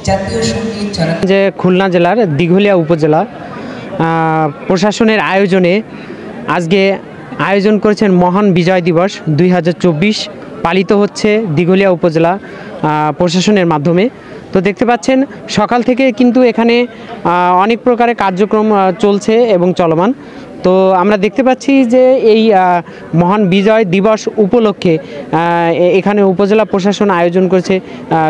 জাতীয় সঙ্গীত যে খুলনা জেলার দিঘলিয়া উপজেলা প্রশাসনের আয়োজনে আজকে আয়োজন করেছেন মহান বিজয় দিবস 2024 পালিত হচ্ছে দিঘলিয়া উপজেলা প্রশাসনের মাধ্যমে। তো দেখতে পাচ্ছেন সকাল থেকে কিন্তু এখানে অনেক প্রকারের কার্যক্রম চলছে এবং চলমান। তো আমরা দেখতে পাচ্ছি যে এই মহান বিজয় দিবস উপলক্ষে এখানে উপজেলা প্রশাসন আয়োজন করেছে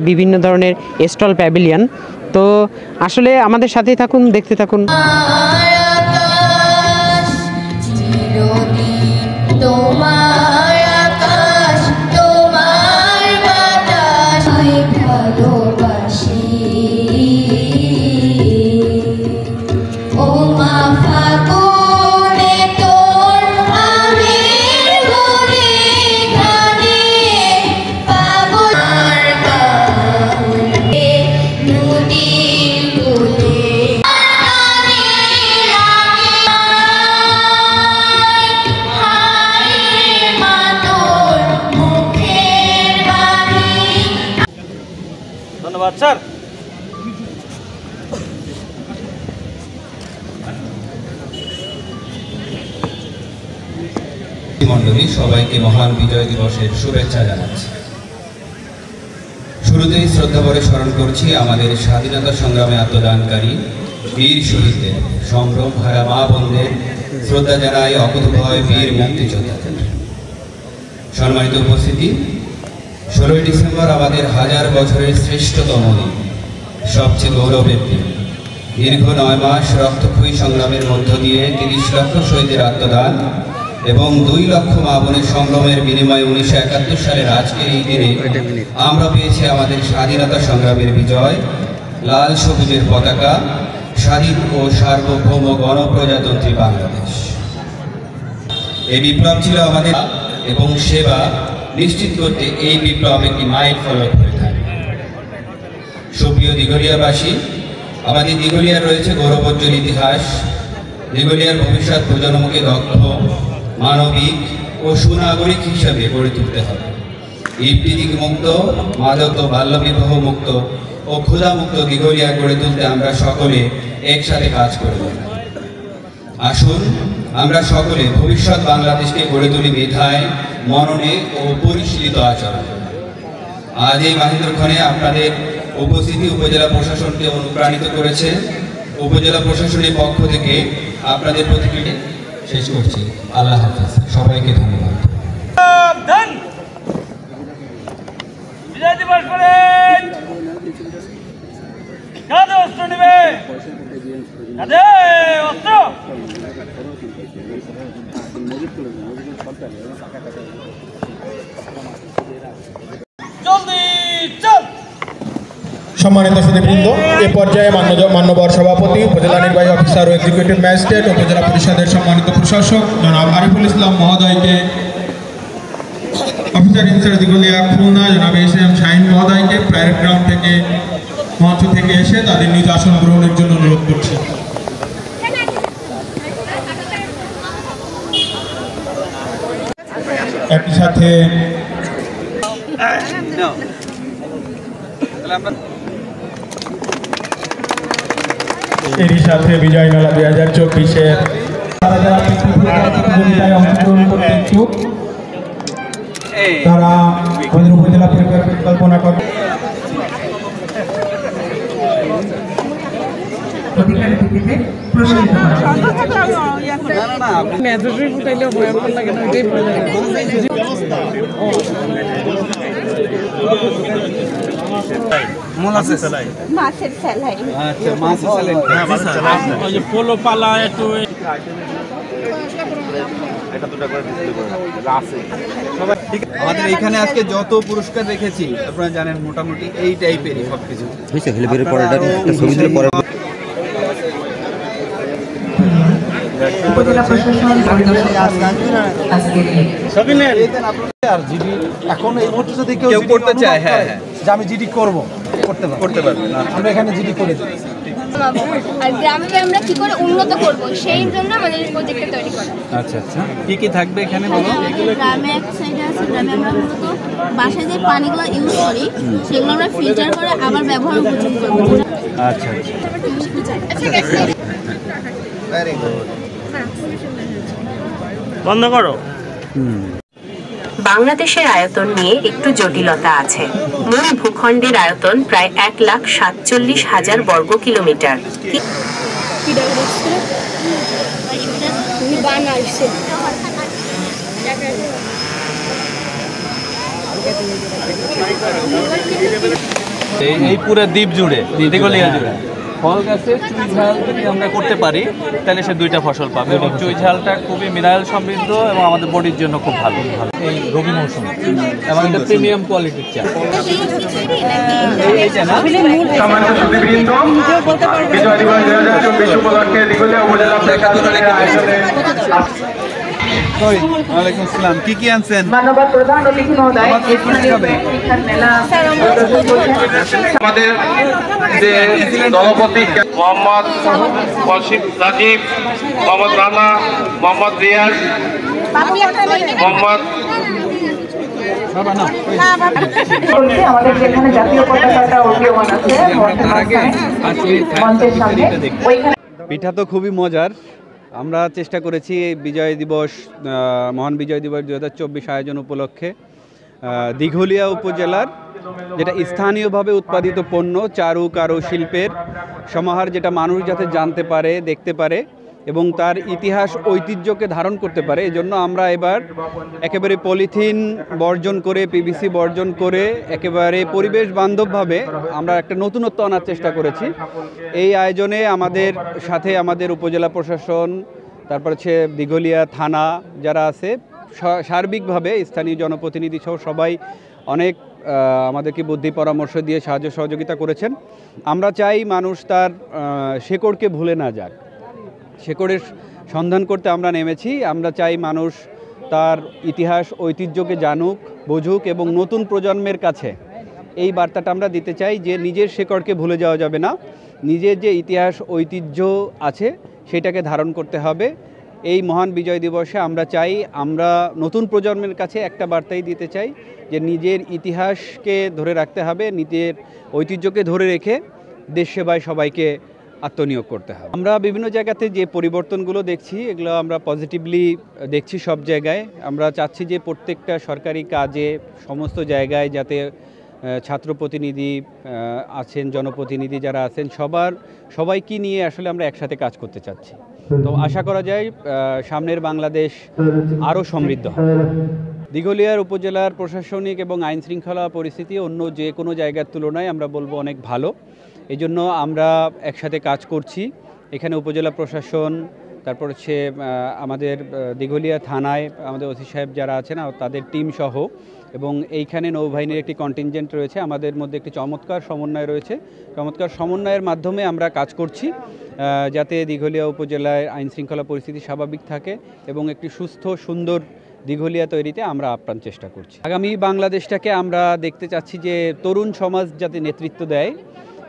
বিভিন্ন ধরনের স্টল প্যাভিলিয়ন। তো আসলে আমাদের সাথেই থাকুন, দেখতে থাকুন। ধন্যবাদ স্যার। মণ্ডলী সবাইকে মহান বিজয় দিবসের শুভেচ্ছা জানাচ্ছি। শুরুতেই শ্রদ্ধাভরে স্মরণ করছি আমাদের স্বাধীনতা সংগ্রামে আত্মদানকারী বীর শহীদদের, সম্ভ্রম হারা মা বোনদের শ্রদ্ধা জানাই অকুতভয় বীর মুক্তিযোদ্ধাদের। সম্মানিত উপস্থিতি, 16ই ডিসেম্বর আমাদের হাজার বছরের শ্রেষ্ঠতম দিন, সবচেয়ে গৌরবের দিন। দীর্ঘ 9 মাস রক্তক্ষয়ী সংগ্রামের মধ্য দিয়ে 30 লক্ষ শহীদের আত্মদান এবং 2 লক্ষ মা বোনের সংগ্রামের বিনিময়ে 1971 সালের আজকের এই দিনে আমরা পেয়েছি আমাদের স্বাধীনতা সংগ্রামের বিজয়, লাল সবুজের পতাকা, স্বাধীন ও সার্বভৌম গণপ্রজাতন্ত্রী বাংলাদেশ। এই বিপ্লব ছিল আমাদের এবং সেবা নিশ্চিত করতে এই বিপ্লব একটি মাইল ফলক হয়ে থাকে। সুপ্রিয় দিঘলিয়াবাসী, আমাদের দিঘলিয়ার রয়েছে গৌরবোজ্জ্বল ইতিহাস। দিঘলিয়ার ভবিষ্যৎ প্রজন্মকে দক্ষ, মানবিক ও সুনাগরিক হিসাবে গড়ে তুলতে হবে। ইফতিজিক মুক্ত, মাদক ও বাল্যবিবাহ মুক্ত ও ক্ষুধামুক্ত দিঘলিয়া গড়ে তুলতে আমরা সকলে একসাথে কাজ করব। আসুন আমরা সকলে ভবিষ্যৎ বাংলাদেশকে গড়ে তুলি মেধায়, মননে ও পরিশীলিত আচরণ। আজ এই মাহেন্দ্রক্ষণে আপনাদের উপস্থিতি উপজেলা প্রশাসনকে অনুপ্রাণিত করেছে। উপজেলা প্রশাসনের পক্ষ থেকে আপনাদের প্রতিক্রিয়া শেষ করছি। আল্লাহ হাফেজ, সবাইকে ধন্যবাদ। বিজয় দিবস করে কাঁধে অস্ত্র নেবে, কাঁধে অস্ত্র। সম্মানিত সুধীবৃন্দ, এ পর্যায়ে মান্যবর সভাপতি, উপজেলা নির্বাহী অফিসার ও এক্সিকিউটিভ ম্যাজিস্ট্রেট, উপজেলা পরিষদের সম্মানিত প্রশাসক জনাব আরিফুল ইসলাম মহোদয়কে, অফিসার ইনচার্জ দিঘলিয়া খুলনা জনাব এস.এম. শাহিন মহোদয়কে প্যারেড গ্রাউন্ড থেকে মঞ্চ থেকে এসে তাদের নিজ আসন গ্রহণের জন্য অনুরোধ করছি। একই সাথে এরই সাথে বিজয় মেলা 2024-এর যারা প্রতিযোগিতায় অংশগ্রহণ করতে ইচ্ছুক তারা আমাদের উপজেলা পরিকল্পনা করে মাছের সেলাই। আচ্ছা, মাছের সেলাই। ওই যে পোলো পালা একটু আমাদের এখানে আজকে যত পুরস্কার রেখেছি আপনারা জানেন মোটামুটি এই টাইপেরই সবকিছু। উপজেলা প্রশাসন আর জিডি এখন এই মুহূর্তে যদি কেউ করতে চায়, হ্যাঁ হ্যাঁ, যে আমি জিডি করব, করতে পারবে না, আমরা এখানে জিডি করে দিই। আর গ্রামকে আমরা কি করে উন্নত করব সেই জন্য আমাদের প্রজেক্টটা তৈরি করা। আচ্ছা আচ্ছা, কি কি থাকবে এখানে বলো? গ্রামে এক সাইডে আছে, গ্রামে আমরা মূলত বাসায় যে পানিগুলো ইউজ করি সেগুলো আমরা ফিল্টার করে আবার ব্যবহার উপযোগী করব। আচ্ছা ভেরি গুড। বন্ধ করো। বাংলাদেশের আয়তন নিয়ে একটু জটিলতা আছে। মূল ভূখণ্ডের আয়তন প্রায় 1,47,000 বর্গ কিলোমিটার। এই পুরো দ্বীপ জুড়ে দিঘলিয়া জুড়ে ফল গাছে চুই ঝাল যদি আমরা করতে পারি তাহলে সে 2টা ফসল পাবে এবং চুই ঝালটা খুবই মিনারেল সমৃদ্ধ এবং আমাদের বডির জন্য খুব ভালো এই রবি মৌসুম এবং এটা প্রিমিয়াম কোয়ালিটির চা। সম্মানিত সুধীবৃন্দ, বিজয় দিবস 2024 উপলক্ষে দিঘলিয়া উপজেলা প্রশাসনের আয়োজনে ওয়ালাইকুম আসসালাম। কি আনছেন? মাননীয় প্রধান অতিথি মহোদয়, আমাদের যে দলপতি মোহাম্মদ ওয়াসিফ রাজীব, মোহাম্মদ রানা, মোহাম্মদ রিয়াজ, মোহাম্মদ আমাদের যেখানে জাতীয় পতাকাটা উড্ডীয়মান আছে মঞ্চের সামনে ওইখানে। পিঠা তো খুবই মজার। আমরা চেষ্টা করেছি বিজয় দিবস মহান বিজয় দিবস 2024 আয়োজন উপলক্ষে দিঘলিয়া উপজেলার যেটা স্থানীয়ভাবে উৎপাদিত পণ্য চারু কারু শিল্পের সমাহার, যেটা মানুষ যাতে জানতে পারে, দেখতে পারে এবং তার ইতিহাস ঐতিহ্যকে ধারণ করতে পারে। এই জন্য আমরা এবার একেবারে পলিথিন বর্জন করে, পিভিসি বর্জন করে একেবারে পরিবেশ বান্ধবভাবে আমরা একটা নতুনত্ব আনার চেষ্টা করেছি। এই আয়োজনে আমাদের সাথে আমাদের উপজেলা প্রশাসন, তারপর হচ্ছে দিঘলিয়া থানা যারা আছে, সার্বিকভাবে স্থানীয় জনপ্রতিনিধি সহ সবাই অনেক আমাদেরকে বুদ্ধি পরামর্শ দিয়ে সাহায্য সহযোগিতা করেছেন। আমরা চাই মানুষ তার শেকড়কে ভুলে না যাক, শেকড়ের সন্ধান করতে আমরা নেমেছি। আমরা চাই মানুষ তার ইতিহাস ঐতিহ্যকে জানুক, বুঝুক এবং নতুন প্রজন্মের কাছে এই বার্তাটা আমরা দিতে চাই যে নিজের শেকড়কে ভুলে যাওয়া যাবে না, নিজের যে ইতিহাস ঐতিহ্য আছে সেটাকে ধারণ করতে হবে। এই মহান বিজয় দিবসে আমরা চাই, আমরা নতুন প্রজন্মের কাছে একটা বার্তাই দিতে চাই যে নিজের ইতিহাসকে ধরে রাখতে হবে, নিজের ঐতিহ্যকে ধরে রেখে দেশ সেবায় সবাইকে আত্মনিয়োগ করতে হবে। আমরা বিভিন্ন জায়গাতে যে পরিবর্তনগুলো দেখছি এগুলো আমরা পজিটিভলি দেখছি সব জায়গায়। আমরা চাচ্ছি যে প্রত্যেকটা সরকারি কাজে সমস্ত জায়গায় যাতে ছাত্র প্রতিনিধি আছেন, জনপ্রতিনিধি যারা আছেন, সবাইকে নিয়ে আসলে আমরা একসাথে কাজ করতে চাচ্ছি। তো আশা করা যায় সামনের বাংলাদেশ আরও সমৃদ্ধ হবে। দিঘলিয়ার উপজেলার প্রশাসনিক এবং আইন শৃঙ্খলা পরিস্থিতি অন্য যে কোনো জায়গার তুলনায় আমরা বলবো অনেক ভালো। এই জন্য আমরা একসাথে কাজ করছি। এখানে উপজেলা প্রশাসন, তারপর হচ্ছে আমাদের দিঘলিয়া থানায় আমাদের ওসি সাহেব যারা আছেন তাদের টিম সহ, এবং এইখানে নৌবাহিনীর একটি কন্টিনজেন্ট রয়েছে, আমাদের মধ্যে একটি চমৎকার সমন্বয় রয়েছে। চমৎকার সমন্বয়ের মাধ্যমে আমরা কাজ করছি যাতে দিঘলিয়া উপজেলায় আইন শৃঙ্খলা পরিস্থিতি স্বাভাবিক থাকে এবং একটি সুস্থ সুন্দর দিঘলিয়া তৈরিতে আমরা আপ্রাণ চেষ্টা করছি। আগামী বাংলাদেশটাকে আমরা দেখতে চাচ্ছি যে তরুণ সমাজ যাতে নেতৃত্ব দেয়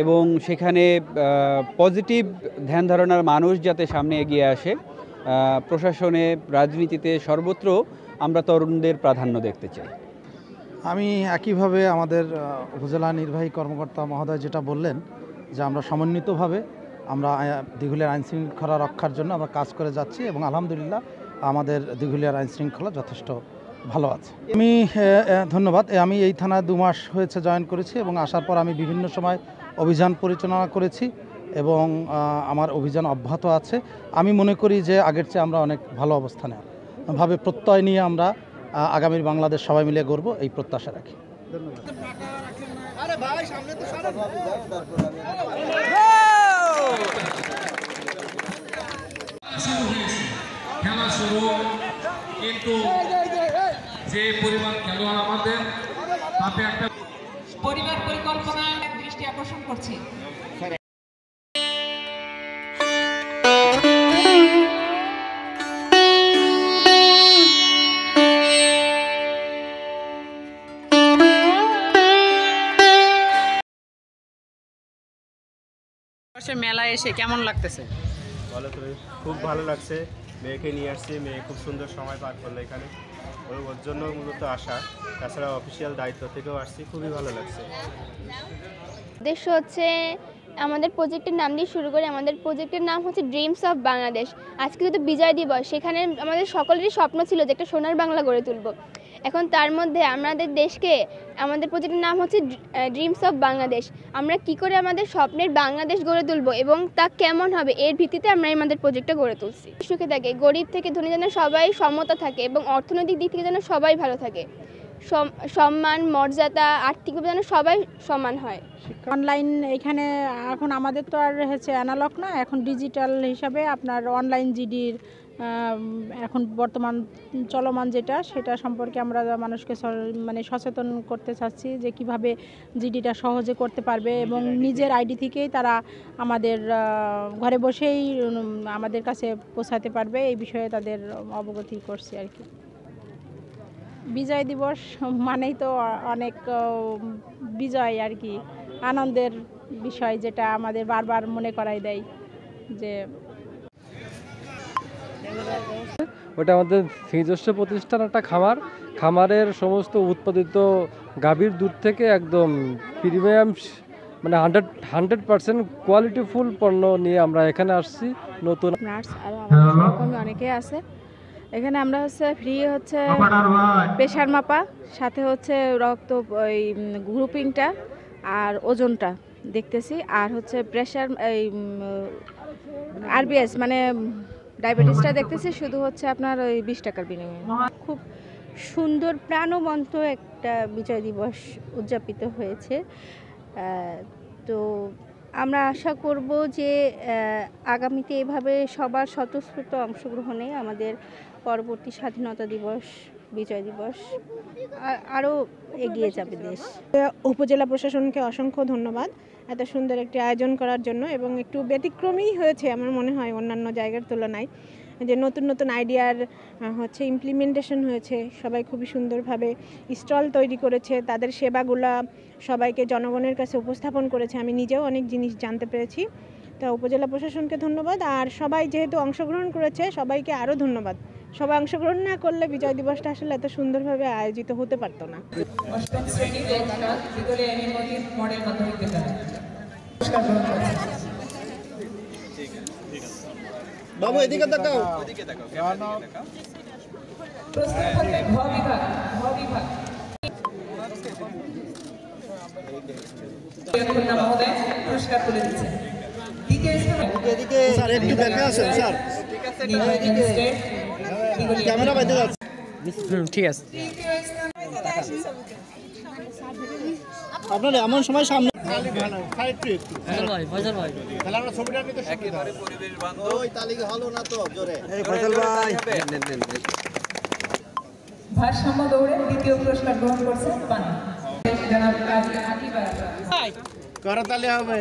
এবং সেখানে পজিটিভ ধ্যান ধারণার মানুষ যাতে সামনে এগিয়ে আসে। প্রশাসনে, রাজনীতিতে সর্বত্র আমরা তরুণদের প্রাধান্য দেখতে চাই। আমি একইভাবে আমাদের উপজেলা নির্বাহী কর্মকর্তা মহোদয় যেটা বললেন যে আমরা সমন্বিতভাবে আমরা দিঘলিয়ার আইন শৃঙ্খলা রক্ষার জন্য আমরা কাজ করে যাচ্ছি এবং আলহামদুলিল্লাহ আমাদের দিঘলিয়ার আইন শৃঙ্খলা যথেষ্ট ভালো আছে। আমি ধন্যবাদ। আমি এই থানায় 2 মাস হয়েছে জয়েন করেছি এবং আসার পর আমি বিভিন্ন সময় অভিযান পরিচালনা করেছি এবং আমার অভিযান অব্যাহত আছে। আমি মনে করি যে আগের চেয়ে আমরা অনেক ভালো অবস্থানে ভাবে প্রত্যয় নিয়ে আমরা আগামীর বাংলাদেশ সবাই মিলে গড়ব, এই প্রত্যাশা রাখি। খেলা শুরু, কিন্তু যে পরিমাণ খেলোয়াড় আমাদের তাতে একটা পরিবার পরিকল্পনা দৃষ্টি আকর্ষণ করছে। মেলায় এসে কেমন লাগতেছে? ভালো, খুব ভালো লাগছে। মেয়েকে নিয়ে আসছি, মেয়ে খুব সুন্দর সময় পার করলো এখানে। ওর জন্য মূলত আসা। তাছাড়া অফিসিয়াল দায়িত্ব থেকেও আসছি, খুবই ভালো লাগছে। উদ্দেশ্য হচ্ছে আমাদের প্রজেক্টের নাম দিয়ে শুরু করে। আমাদের প্রজেক্টের নাম হচ্ছে ড্রিমস অফ বাংলাদেশ। আজকে যেহেতু বিজয় দিবস, সেখানে আমাদের সকলেরই স্বপ্ন ছিল যে একটা সোনার বাংলা গড়ে তুলব। এখন তার মধ্যে আমাদের দেশকে, আমাদের প্রজেক্টের নাম হচ্ছে ড্রিমস অফ বাংলাদেশ। আমরা কি করে আমাদের স্বপ্নের বাংলাদেশ গড়ে তুলব এবং তা কেমন হবে, এর ভিত্তিতে আমরা আমাদের প্রজেক্টটা গড়ে তুলছি। সুখে থাকে, গরিব থেকে ধনী যেন সবাই সমতা থাকে এবং অর্থনৈতিক দিক থেকে যেন সবাই ভালো থাকে, সম্মান মর্যাদা আর্থিকভাবে যেন সবাই সমান হয়। অনলাইন এখানে এখন আমাদের তো আর হচ্ছে অ্যানালগ না, এখন ডিজিটাল হিসাবে আপনার অনলাইন জিডির এখন বর্তমান চলমান যেটা, সেটা সম্পর্কে আমরা মানুষকে মানে সচেতন করতে চাচ্ছি যে কিভাবে জিডিটা সহজে করতে পারবে এবং নিজের আইডি থেকেই তারা আমাদের ঘরে বসেই আমাদের কাছে পৌঁছাতে পারবে, এই বিষয়ে তাদের অবগতি করছি আর কি। বিজয় দিবস মানেই তো অনেক বিজয় আর কি, আনন্দের বিষয়, যেটা আমাদের বারবার মনে করাই দেয় যে ওটা আমাদের নিজস্ব প্রতিষ্ঠান, একটা খামারের সমস্ত উৎপাদিত গাভীর দুধ থেকে একদম প্রিমিয়াম মানে 100% কোয়ালিটিফুল পণ্য নিয়ে আমরা এখানে আসছি। নতুন নার্স আরও আমাদের অনেকে আছে এখানে। আমরা হচ্ছে ফ্রি হচ্ছে প্রেশার মাপা, সাথে হচ্ছে রক্ত ওই গ্রুপিংটা আর ওজনটা দেখতেছি, আর হচ্ছে প্রেশার এই আরবিএস মানে ডায়াবেটিসটা দেখতেছি, শুধু হচ্ছে আপনার ওই 20 টাকার বিনিময়ে। খুব সুন্দর প্রাণবন্ত একটা বিজয় দিবস উদযাপিত হয়েছে। তো আমরা আশা করব যে আগামীতে এভাবে সবার স্বতঃস্ফূর্ত অংশগ্রহণে আমাদের পরবর্তী স্বাধীনতা দিবস, বিজয় দিবস আরও এগিয়ে যাবে দেশ। উপজেলা প্রশাসনকে অসংখ্য ধন্যবাদ এত সুন্দর একটি আয়োজন করার জন্য, এবং একটু ব্যতিক্রমী হয়েছে আমার মনে হয় অন্যান্য জায়গার তুলনায়, যে নতুন নতুন আইডিয়ার হচ্ছে ইমপ্লিমেন্টেশন হয়েছে। সবাই খুবই সুন্দরভাবে স্টল তৈরি করেছে, তাদের সেবাগুলা সবাইকে জনগণের কাছে উপস্থাপন করেছে। আমি নিজেও অনেক জিনিস জানতে পেরেছি। তা উপজেলা প্রশাসনকে ধন্যবাদ, আর সবাই যেহেতু অংশগ্রহণ করেছে সবাইকে আরও ধন্যবাদ। সবাই অংশগ্রহণ না করলে বিজয় দিবসটা আসলে এত সুন্দরভাবে আয়োজিত হতে পারতো না। বাবু এদিকে তাকাও, পুরস্কার তুলে দিচ্ছেন। এদিকে স্যার একটু দেখা আছেন স্যার, ক্যামেরা বাইতে যাচ্ছে। ঠিক আছে, আপনার এমন সময় সামনে ভারসাম্য দৌড়ে দ্বিতীয় পুরস্কার গ্রহণ করছেন বানি জনাব কাজী আকিব করতালি হবে।